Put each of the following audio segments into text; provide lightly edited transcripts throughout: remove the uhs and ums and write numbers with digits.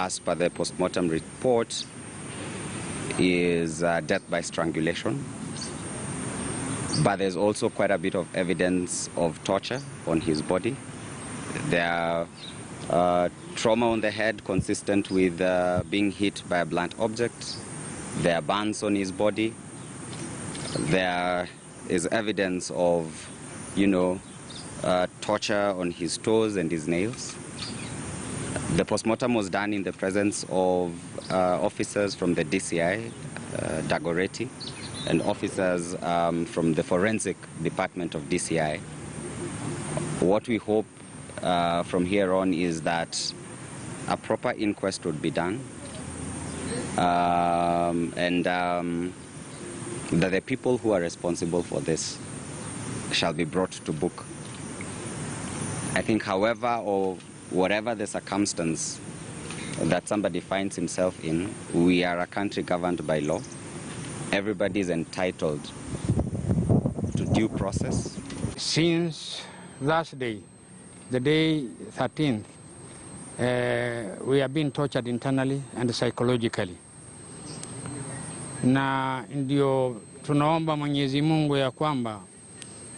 as per the postmortem report, is death by strangulation. But there's also quite a bit of evidence of torture on his body. There are trauma on the head consistent with being hit by a blunt object. There are burns on his body. There is evidence of, torture on his toes and his nails. The postmortem was done in the presence of officers from the DCI, Dagoretti, and officers from the forensic department of DCI. What we hope from here on is that a proper inquest would be done, and that the people who are responsible for this shall be brought to book. I think, however, or whatever the circumstance that somebody finds himself in, we are a country governed by law. Everybody is entitled to due process. Since last day, the day 13th, we have been tortured internally and psychologically. Na ndio tunaomba Mwenyezi Mungu ya kwamba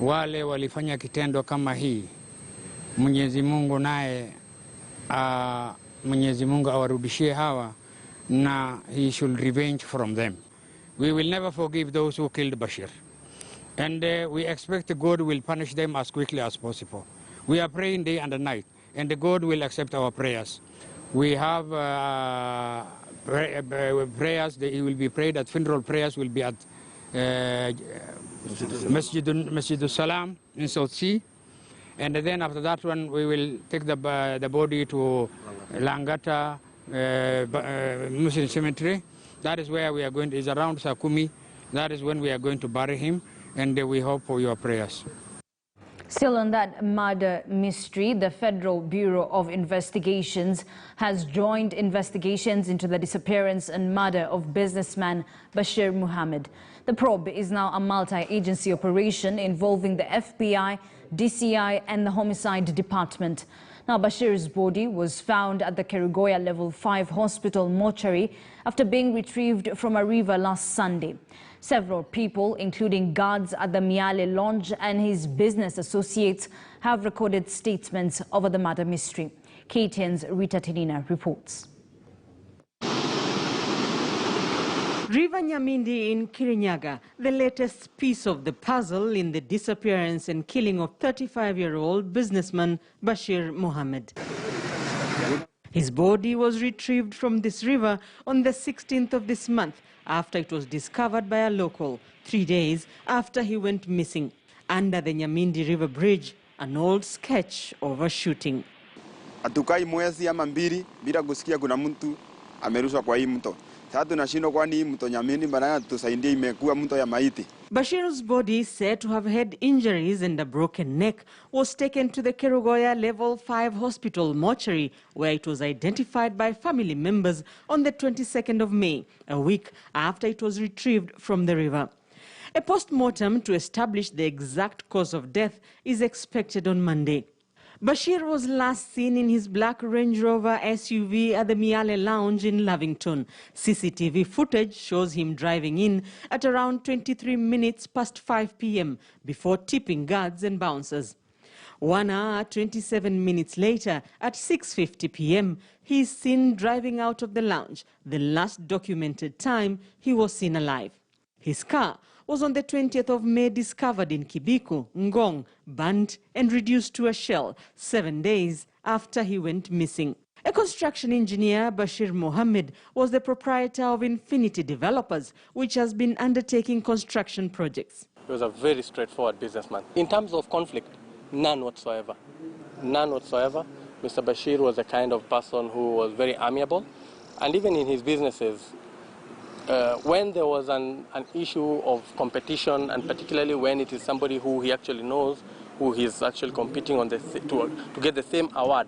wale walifanya kitendo kama hii, Mwenyezi Mungu naye Mwenyezi Mungu awarudishie hawa na he should revenge from them. We will never forgive those who killed Bashir. And we expect God will punish them as quickly as possible. We are praying day and night, and God will accept our prayers. We have prayers, it will be prayed at funeral prayers will be at Masjidul Salam in South Sea. And then after that one, we will take the body to Langata Muslim Cemetery. That is where we are going, is around Sakumi. That is when we are going to bury him, and we hope for your prayers. Still on that murder mystery, the Federal Bureau of Investigations has joined investigations into the disappearance and murder of businessman Bashir Mohammed. The probe is now a multi-agency operation involving the FBI, DCI and the Homicide Department. Now, Bashir's body was found at the Kerugoya Level 5 hospital mortuary after being retrieved from a river last Sunday. Several people, including guards at the Miale Lounge and his business associates, have recorded statements over the murder mystery. KTN's Rita Tenina reports. River Nyamindi in Kirinyaga, the latest piece of the puzzle in the disappearance and killing of 35-year-old businessman Bashir Mohammed. His body was retrieved from this river on the 16th of this month after it was discovered by a local, 3 days after he went missing. Under the Nyamindi River Bridge, an old sketch of a shooting. Atukai mwezi ama mbili bila kusikia kuna mtu amerushwa kwa hii mto. Bashir's body, said to have had injuries and a broken neck, was taken to the Kerugoya Level 5 hospital mortuary, where it was identified by family members on the 22nd of May, a week after it was retrieved from the river. A post-mortem to establish the exact cause of death is expected on Monday. Bashir was last seen in his black Range Rover SUV at the Miale Lounge in Lavington. CCTV footage shows him driving in at around 23 minutes past 5 p.m. before tipping guards and bouncers. 1 hour, 27 minutes later, at 6:50 p.m., he is seen driving out of the lounge, the last documented time he was seen alive. His car was on the 20th of May discovered in Kibiku, Ngong, burnt and reduced to a shell 7 days after he went missing. A construction engineer, Bashir Mohammed, was the proprietor of Infinity Developers, which has been undertaking construction projects. He was a very straightforward businessman. In terms of conflict, none whatsoever. None whatsoever. Mr. Bashir was the kind of person who was very amiable, and even in his businesses, when there was an issue of competition, and particularly when it is somebody who he actually knows, who he is actually competing on to get the same award,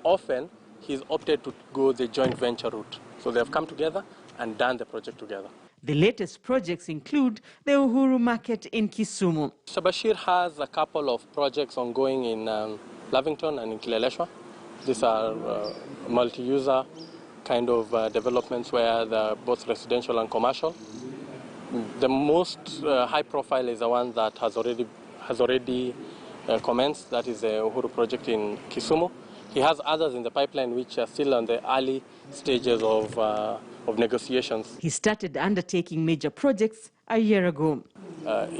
often he's opted to go the joint venture route. So they have come together and done the project together. The latest projects include the Uhuru Market in Kisumu. Mr. Bashir has a couple of projects ongoing in Lavington and in Kileleshwa. These are multi-user kind of developments where they're both residential and commercial. The most high profile is the one that has already commenced. That is the Uhuru project in Kisumu. He has others in the pipeline which are still on the early stages of negotiations. He started undertaking major projects a year ago.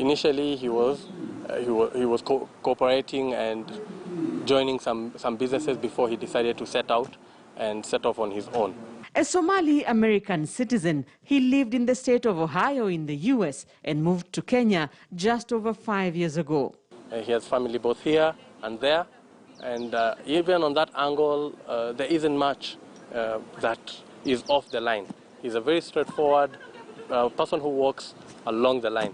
Initially, he was cooperating and joining some businesses before he decided to set out and set off on his own. A Somali-American citizen, he lived in the state of Ohio in the U.S. and moved to Kenya just over 5 years ago. He has family both here and there, and even on that angle, there isn't much that is off the line. He's a very straightforward person who walks along the line.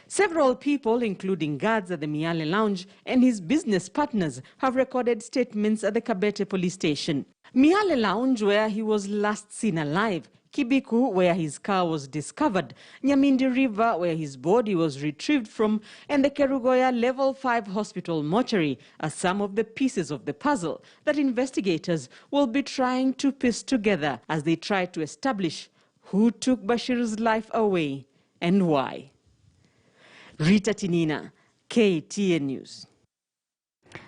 Several people, including guards at the Miale Lounge and his business partners, have recorded statements at the Kabete police station. Miale Lounge, where he was last seen alive, Kibiku, where his car was discovered, Nyamindi River, where his body was retrieved from, and the Kerugoya Level 5 hospital mortuary are some of the pieces of the puzzle that investigators will be trying to piece together as they try to establish who took Bashir's life away and why. Rita Tinina, KTN News.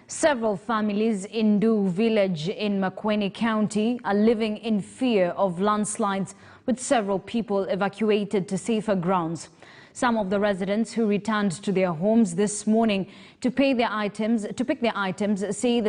Several families in Du village in Makueni County are living in fear of landslides, with several people evacuated to safer grounds. Some of the residents who returned to their homes this morning to pick their items say the